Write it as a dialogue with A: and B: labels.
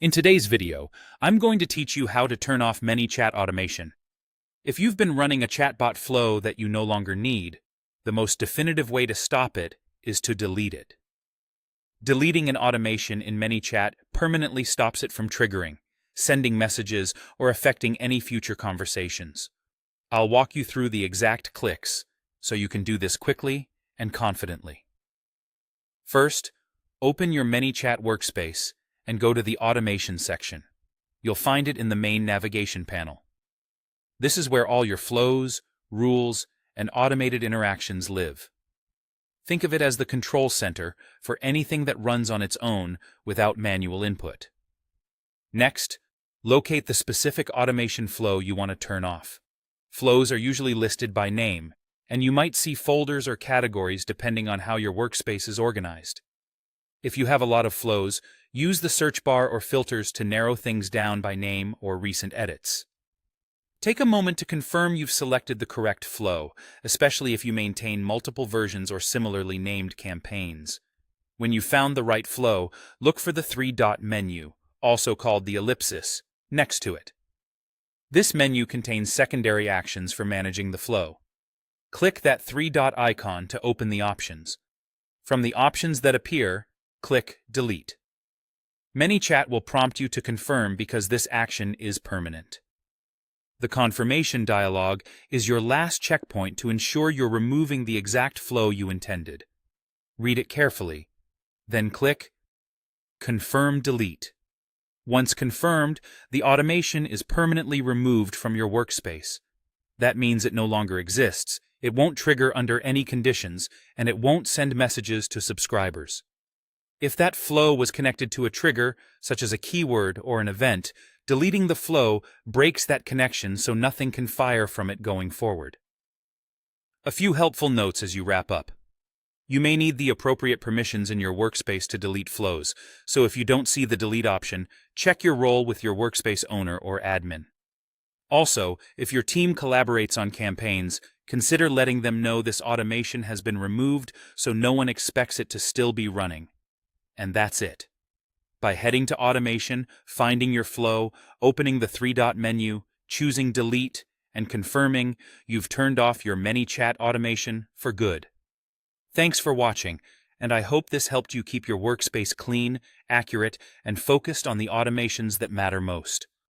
A: In today's video, I'm going to teach you how to turn off ManyChat automation. If you've been running a chatbot flow that you no longer need, the most definitive way to stop it is to delete it. Deleting an automation in ManyChat permanently stops it from triggering, sending messages, or affecting any future conversations. I'll walk you through the exact clicks so you can do this quickly and confidently. First, open your ManyChat workspace and go to the Automation section. You'll find it in the main navigation panel. This is where all your flows, rules, and automated interactions live. Think of it as the control center for anything that runs on its own without manual input. Next, locate the specific automation flow you want to turn off. Flows are usually listed by name, and you might see folders or categories depending on how your workspace is organized. If you have a lot of flows, use the search bar or filters to narrow things down by name or recent edits. Take a moment to confirm you've selected the correct flow, especially if you maintain multiple versions or similarly named campaigns. When you've found the right flow, look for the three-dot menu, also called the ellipsis, next to it. This menu contains secondary actions for managing the flow. Click that three-dot icon to open the options. From the options that appear, click Delete. ManyChat will prompt you to confirm because this action is permanent. The confirmation dialog is your last checkpoint to ensure you're removing the exact flow you intended. Read it carefully, then click Confirm Delete. Once confirmed, the automation is permanently removed from your workspace. That means it no longer exists, it won't trigger under any conditions, and it won't send messages to subscribers. If that flow was connected to a trigger, such as a keyword or an event, deleting the flow breaks that connection so nothing can fire from it going forward. A few helpful notes as you wrap up. You may need the appropriate permissions in your workspace to delete flows, so if you don't see the delete option, check your role with your workspace owner or admin. Also, if your team collaborates on campaigns, consider letting them know this automation has been removed so no one expects it to still be running. And that's it. By heading to Automation, finding your flow, opening the three-dot menu, choosing Delete, and confirming, you've turned off your ManyChat automation for good. Thanks for watching, and I hope this helped you keep your workspace clean, accurate, and focused on the automations that matter most.